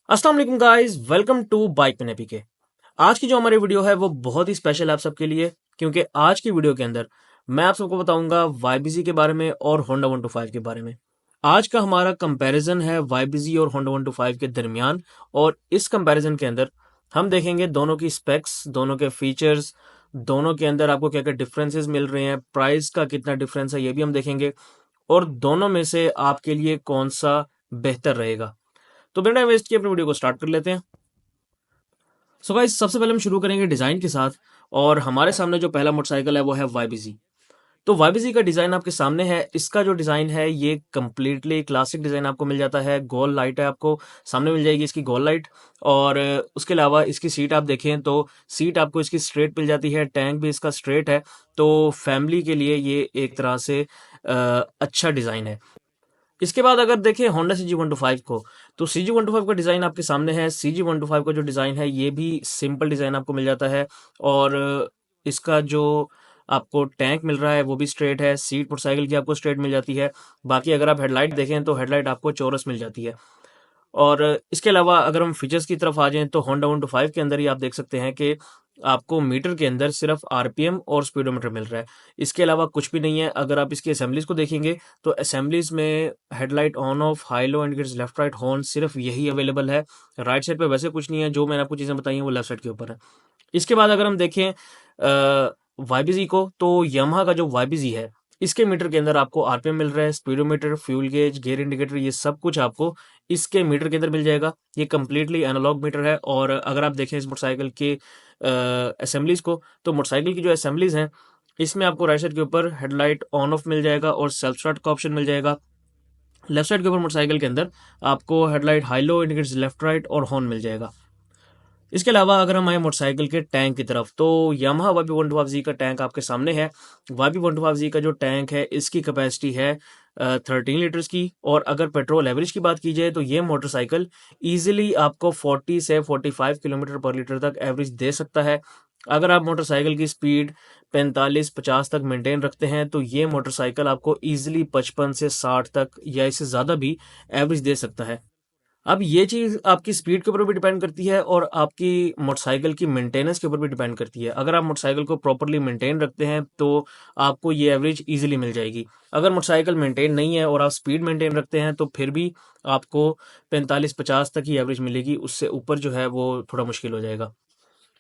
अस्सलाम वालेकुम guys, welcome to bike पे नेपी के। आज की जो हमारी वीडियो है वो बहुत ही स्पेशल है आप सबके लिए, क्योंकि आज की वीडियो के अंदर मैं आप सबको बताऊंगा YBZ के बारे में और होंडा 125 के बारे में। आज का हमारा कंपैरिजन है YBZ और होंडा 125 के दरमियान, और इस कंपैरिजन के अंदर हम देखेंगे दोनों की स्पेक्स, दोनों के फीचर्स, दोनों के अंदर आपको क्या क्या डिफरेंसेस मिल रहे हैं, प्राइस का कितना डिफरेंस है ये भी हम देखेंगे, और दोनों में से आपके लिए कौन सा बेहतर रहेगा। तो बिना वेस्ट किए अपनी वीडियो को स्टार्ट कर लेते हैं। सो गाइस, सबसे पहले हम शुरू करेंगे डिज़ाइन के साथ, और हमारे सामने जो पहला मोटरसाइकिल है वो है YBZ। तो YBZ का डिज़ाइन आपके सामने है। इसका जो डिज़ाइन है ये कम्प्लीटली क्लासिक डिज़ाइन आपको मिल जाता है। गोल लाइट है, आपको सामने मिल जाएगी इसकी गोल लाइट, और उसके अलावा इसकी सीट आप देखें तो सीट आपको इसकी स्ट्रेट मिल जाती है, टैंक भी इसका स्ट्रेट है। तो फैमिली के लिए ये एक तरह से अच्छा डिज़ाइन है। इसके बाद अगर देखें होंडा CG125 को, तो CG125 का डिज़ाइन आपके सामने है। CG125 का जो डिज़ाइन है ये भी सिंपल डिज़ाइन आपको मिल जाता है, और इसका जो आपको टैंक मिल रहा है वो भी स्ट्रेट है। सीट मोटरसाइकिल की आपको स्ट्रेट मिल जाती है। बाकी अगर आप हेडलाइट देखें तो हेडलाइट आपको चौरस मिल जाती है। और इसके अलावा अगर हम फीचर्स की तरफ आ जाएं तो होंडा 125 के अंदर ही आप देख सकते हैं कि आपको मीटर के अंदर सिर्फ RPM और स्पीडोमीटर मिल रहा है। इसके अलावा कुछ भी नहीं है। अगर आप इसकी असेंबलीज को देखेंगे तो असेंबलीज में headlight on off, high low indicators, left right horn, सिर्फ यही अवेलेबल है। राइट साइड पे वैसे कुछ नहीं है। जो मैंने आपको चीज़ें बताई हैं वो लेफ्ट साइड के ऊपर है। इसके बाद अगर हम देखें YBZ को, तो यामाहा का जो YBZ है इसके मीटर के अंदर आपको RPM मिल रहा है, speedometer, fuel gauge, gear indicator, ये सब कुछ आपको इसके मीटर के अंदर मिल जाएगा। ये कम्प्लीटली एनालॉग मीटर है। और अगर आप देखें इस मोटरसाइकिल के असेंबलीज को, तो मोटरसाइकिल की जो असेंबलीज हैं इसमें आपको राइट साइड के ऊपर हेडलाइट ऑन ऑफ मिल जाएगा और सेल्फ स्टार्ट का ऑप्शन मिल जाएगा। लेफ्ट साइड के ऊपर मोटरसाइकिल के अंदर आपको headlight, high low indicators, left right और हॉर्न मिल जाएगा। इसके अलावा अगर हम आए मोटरसाइकिल के टैंक की तरफ, तो यामाहा YB125Z का टैंक आपके सामने है। YB125Z का जो टैंक है इसकी कैपेसिटी है 13 लीटर्स की, और अगर पेट्रोल एवरेज की बात की जाए तो ये मोटरसाइकिल ईजिली आपको 40 से 45 किलोमीटर पर लीटर तक एवरेज दे सकता है। अगर आप मोटरसाइकिल की स्पीड 45-50 तक मेंटेन रखते हैं तो ये मोटरसाइकिल आपको ईजिली 55 से 60 तक या इससे ज़्यादा भी एवरेज दे सकता है। अब ये चीज़ आपकी स्पीड के ऊपर भी डिपेंड करती है और आपकी मोटरसाइकिल की मेंटेनेंस के ऊपर भी डिपेंड करती है। अगर आप मोटरसाइकिल को प्रॉपर्ली मेंटेन रखते हैं तो आपको ये एवरेज ईजिली मिल जाएगी। अगर मोटरसाइकिल मेंटेन नहीं है और आप स्पीड मेंटेन रखते हैं तो फिर भी आपको 45-50 तक ही एवरेज मिलेगी, उससे ऊपर जो है वो थोड़ा मुश्किल हो जाएगा।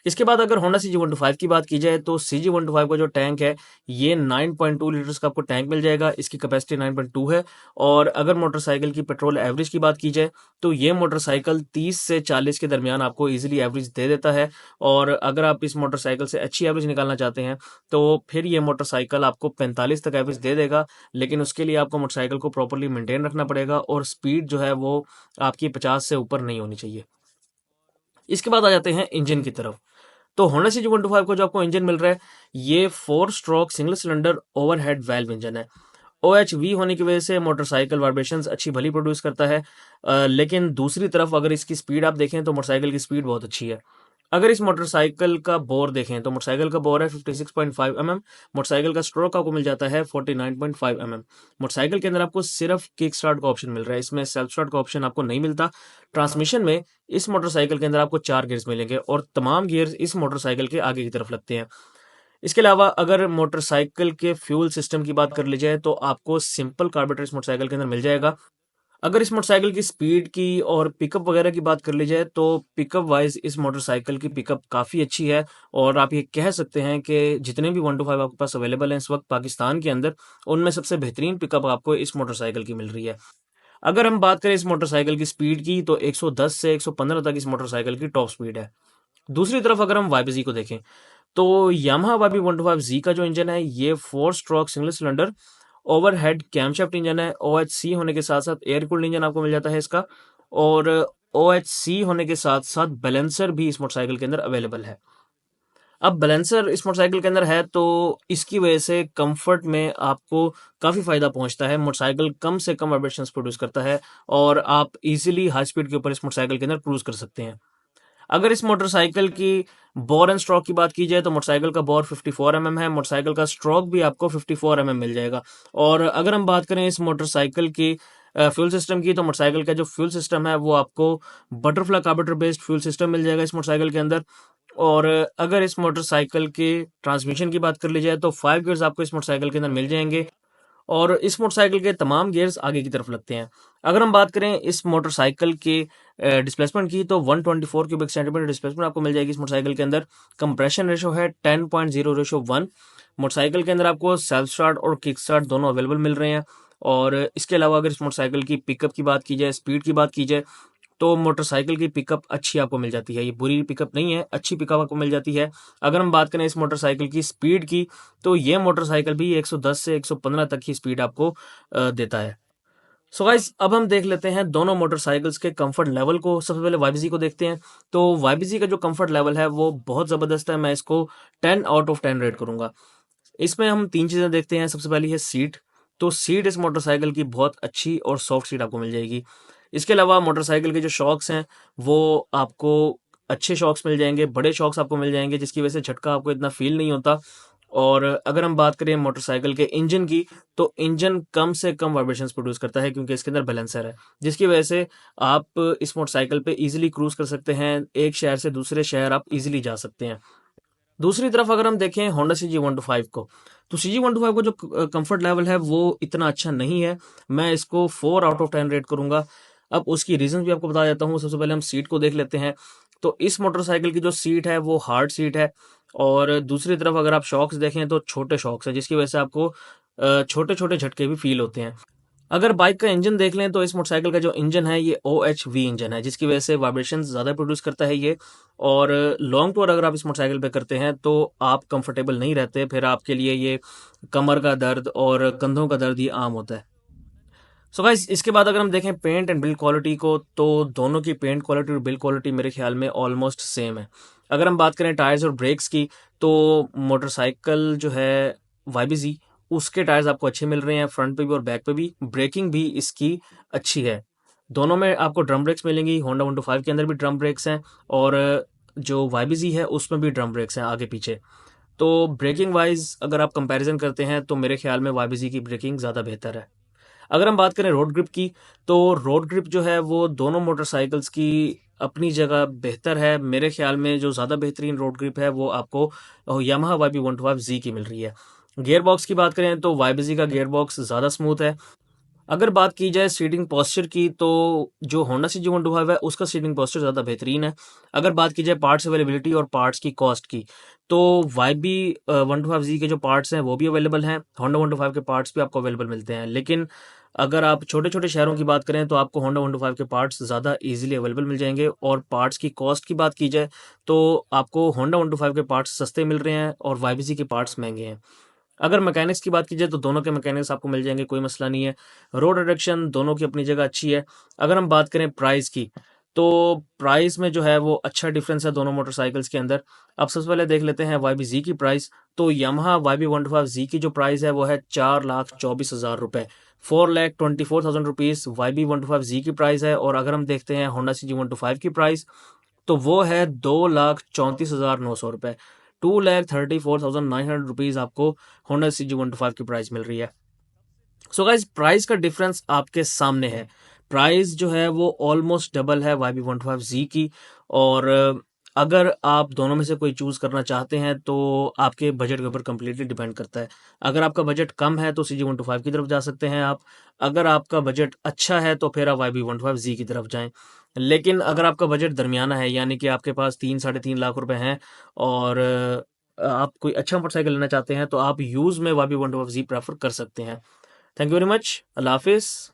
इसके बाद अगर होंडा CG125 की बात की जाए तो CG125 का जो टैंक है ये 9.2 लीटर्स का आपको टैंक मिल जाएगा। इसकी कैपेसिटी 9.2 है। और अगर मोटरसाइकिल की पेट्रोल एवरेज की बात की जाए तो ये मोटरसाइकिल 30 से 40 के दरमियान आपको इजीली एवरेज दे देता है। और अगर आप इस मोटरसाइकिल से अच्छी एवरेज निकालना चाहते हैं तो फिर ये मोटरसाइकिल आपको 45 तक एवरेज दे देगा, लेकिन उसके लिए आपको मोटरसाइकिल को प्रॉपरली मेंटेन रखना पड़ेगा और स्पीड जो है वो आपकी 50 से ऊपर नहीं होनी चाहिए। इसके बाद आ जाते हैं इंजन की तरफ। तो होंडा CG125 का जो आपको इंजन मिल रहा है ये 4 stroke single cylinder overhead valve engine है। OHV होने की वजह से मोटरसाइकिल वाइब्रेशंस अच्छी भली प्रोड्यूस करता है। लेकिन दूसरी तरफ अगर इसकी स्पीड आप देखें तो मोटरसाइकिल की स्पीड बहुत अच्छी है। अगर इस मोटरसाइकिल का बोर देखें तो मोटरसाइकिल का बोर है 56.5 mm। मोटरसाइकिल का स्ट्रोक आपको मिल जाता है 49.5 mm। मोटरसाइकिल के अंदर आपको सिर्फ किक स्टार्ट का ऑप्शन मिल रहा है, इसमें सेल्फ स्टार्ट का ऑप्शन आपको नहीं मिलता। ट्रांसमिशन में इस मोटरसाइकिल के अंदर आपको 4 गियर्स मिलेंगे और तमाम गियर्स इस मोटरसाइकिल के आगे की तरफ लगते हैं। इसके अलावा अगर मोटरसाइकिल के फ्यूल सिस्टम की बात कर ली जाए तो आपको सिंपल कार्बोरेटर इस मोटरसाइकिल के अंदर मिल जाएगा। अगर इस मोटरसाइकिल की स्पीड की और पिकअप वगैरह की बात कर ली जाए तो पिकअप वाइज इस मोटरसाइकिल की पिकअप काफ़ी अच्छी है, और आप ये कह सकते हैं कि जितने भी 125 आपके पास अवेलेबल हैं इस वक्त पाकिस्तान के अंदर, उनमें सबसे बेहतरीन पिकअप आपको इस मोटरसाइकिल की मिल रही है। अगर हम बात करें इस मोटरसाइकिल की स्पीड की तो 110 से 115 तक इस मोटरसाइकिल की टॉप स्पीड है। दूसरी तरफ अगर हम YBZ को देखें तो यामाहा YB125Z का जो इंजन है ये 4 stroke single cylinder overhead camshaft engine है। OHC होने के साथ साथ एयर कूल्ड इंजन आपको मिल जाता है इसका, और OHC होने के साथ साथ बैलेंसर भी इस मोटरसाइकिल के अंदर अवेलेबल है। अब बैलेंसर इस मोटरसाइकिल के अंदर है तो इसकी वजह से कंफर्ट में आपको काफ़ी फ़ायदा पहुंचता है। मोटरसाइकिल कम से कम वाइब्रेशंस प्रोड्यूस करता है और आप इजीली हाई स्पीड के ऊपर इस मोटरसाइकिल के अंदर क्रूज कर सकते हैं। अगर इस मोटरसाइकिल की बोर एंड स्ट्रोक की बात की जाए तो मोटरसाइकिल का बोर 54 mm है। मोटरसाइकिल का स्ट्रोक भी आपको 54 mm मिल जाएगा। और अगर हम बात करें इस मोटरसाइकिल की फ्यूल सिस्टम की, तो मोटरसाइकिल का जो फ्यूल सिस्टम है वो आपको butterfly carburettor based fuel system मिल जाएगा इस मोटरसाइकिल के अंदर। और अगर इस मोटरसाइकिल के ट्रांसमिशन की बात कर ली जाए तो 5 गियर्स आपको इस मोटरसाइकिल के अंदर मिल जाएंगे, और इस मोटरसाइकिल के तमाम गियर्स आगे की तरफ लगते हैं। अगर हम बात करें इस मोटरसाइकिल के डिस्प्लेसमेंट की, तो 124 क्यूबिक सेंटीमीटर डिस्प्लेसमेंट आपको मिल जाएगी इस मोटरसाइकिल के अंदर। कंप्रेशन रेशो है 10.0:1। मोटरसाइकिल के अंदर आपको सेल्फ स्टार्ट और किक स्टार्ट दोनों अवेलेबल मिल रहे हैं। और इसके अलावा अगर इस मोटरसाइकिल की पिकअप की बात की जाए, स्पीड की बात की जाए, तो मोटरसाइकिल की पिकअप अच्छी आपको मिल जाती है। ये बुरी पिकअप नहीं है, अच्छी पिकअप आपको मिल जाती है। अगर हम बात करें इस मोटरसाइकिल की स्पीड की, तो ये मोटरसाइकिल भी 110 से 115 तक की स्पीड आपको देता है। सो गाइस, अब हम देख लेते हैं दोनों मोटरसाइकिल्स के कंफर्ट लेवल को। सबसे पहले वाईबीजी को देखते हैं। तो वाईबीजी का जो कंफर्ट लेवल है वो बहुत ज़बरदस्त है। मैं इसको 10 आउट ऑफ 10 रेट करूंगा। इसमें हम 3 चीज़ें देखते हैं। सबसे पहली है सीट। तो सीट इस मोटरसाइकिल की बहुत अच्छी और सॉफ्ट सीट आपको मिल जाएगी। इसके अलावा मोटरसाइकिल के जो शॉक्स हैं वो आपको अच्छे शॉक्स मिल जाएंगे, बड़े शॉक्स आपको मिल जाएंगे, जिसकी वजह से झटका आपको इतना फील नहीं होता। और अगर हम बात करें मोटरसाइकिल के इंजन की, तो इंजन कम से कम वाइब्रेशंस प्रोड्यूस करता है, क्योंकि इसके अंदर बैलेंसर है, जिसकी वजह से आप इस मोटरसाइकिल पे इजीली क्रूज कर सकते हैं। एक शहर से दूसरे शहर आप इजीली जा सकते हैं। दूसरी तरफ अगर हम देखें होंडा CG125 को, तो CG125 को जो कंफर्ट लेवल है वो इतना अच्छा नहीं है। मैं इसको 4 आउट ऑफ 10 रेट करूंगा। अब उसकी रीजन भी आपको बता देता हूँ। सबसे पहले हम सीट को देख लेते हैं। तो इस मोटरसाइकिल की जो सीट है वो हार्ड सीट है, और दूसरी तरफ अगर आप शॉक्स देखें तो छोटे शॉक्स है, जिसकी वजह से आपको छोटे छोटे झटके भी फील होते हैं। अगर बाइक का इंजन देख लें, तो इस मोटरसाइकिल का जो इंजन है ये OHV इंजन है, जिसकी वजह से वाइब्रेशन ज़्यादा प्रोड्यूस करता है ये। और लॉन्ग टूर अगर आप इस मोटरसाइकिल पे करते हैं तो आप कंफर्टेबल नहीं रहते, फिर आपके लिए ये कमर का दर्द और कंधों का दर्द ये आम होता है। सो गाइस, इसके बाद अगर हम देखें पेंट एंड बिल्ड क्वालिटी को, तो दोनों की पेंट क्वालिटी और बिल्ड क्वालिटी मेरे ख्याल में ऑलमोस्ट सेम है। अगर हम बात करें टायर्स और ब्रेक्स की, तो मोटरसाइकिल जो है YBZ, उसके टायर्स आपको अच्छे मिल रहे हैं, फ्रंट पे भी और बैक पे भी। ब्रेकिंग भी इसकी अच्छी है। दोनों में आपको ड्रम ब्रेक्स मिलेंगी। होंडा 125 के अंदर भी ड्रम ब्रेक्स हैं, और जो YBZ है उसमें भी ड्रम ब्रेक्स हैं आगे पीछे। तो ब्रेकिंग वाइज अगर आप कंपैरिजन करते हैं तो मेरे ख्याल में YBZ की ब्रेकिंग ज़्यादा बेहतर है। अगर हम बात करें रोड ग्रिप की, तो रोड ग्रिप जो है वो दोनों मोटरसाइकिल्स की अपनी जगह बेहतर है। मेरे ख्याल में जो ज़्यादा बेहतरीन रोड ग्रिप है वो आपको यामाहा YB125Z की मिल रही है। गियर बॉक्स की बात करें तो YBZ का गियर बॉक्स ज़्यादा स्मूथ है। अगर बात की जाए सीटिंग पोस्चर की, तो जो होंडा CG125 है उसका सीटिंग पोस्चर ज़्यादा बेहतरीन है। अगर बात की जाए पार्ट्स अवेलेबिलिटी और पार्ट्स की कॉस्ट की, तो YB125Z के जो पार्ट्स हैं वो भी अवेलेबल हैं, होंडा 125 के पार्ट्स भी आपको अवेलेबल मिलते हैं। लेकिन अगर आप छोटे छोटे शहरों की बात करें तो आपको होंडा 125 के पार्ट्स ज़्यादा इजीली अवेलेबल मिल जाएंगे। और पार्ट्स की कॉस्ट की बात की जाए तो आपको होंडा 125 के पार्ट्स सस्ते मिल रहे हैं और YBZ के पार्ट्स महंगे हैं। अगर मैकेनिक्स की बात की जाए तो दोनों के मैकेनिक्स आपको मिल जाएंगे, कोई मसला नहीं है। रोड रिडक्शन दोनों की अपनी जगह अच्छी है। अगर हम बात करें प्राइस की, तो प्राइस में जो है वो अच्छा डिफरेंस है दोनों मोटरसाइकिल्स के अंदर। अब सबसे पहले देख लेते हैं YBZ की प्राइस। तो यामाहा YB125Z की जो प्राइस है वो है 4,24,000 रुपये, 4,24,000 रुपीज़ YB125Z की प्राइस है। और अगर हम देखते हैं होंडा CG125 की प्राइस, तो वो है 2,34,900 रुपये, 2,34,900 रुपीज़ आपको होंडा CG125 की प्राइस मिल रही है। सो गाइज, प्राइस का डिफरेंस आपके सामने है। प्राइस जो है वो ऑलमोस्ट डबल है YB125Z की। और अगर आप दोनों में से कोई चूज करना चाहते हैं तो आपके बजट के ऊपर कंप्लीटली डिपेंड करता है। अगर आपका बजट कम है तो CG125 की तरफ जा सकते हैं आप। अगर आपका बजट अच्छा है तो फिर आप YB125Z की तरफ जाएं। लेकिन अगर आपका बजट दरमियाना है, यानी कि आपके पास 3-3.5 लाख रुपए हैं, और आप कोई अच्छा मोटरसाइकिल लेना चाहते हैं, तो आप यूज़ में YB125Z प्रेफर कर सकते हैं। Thank you very much. अल्लाह हाफिज़।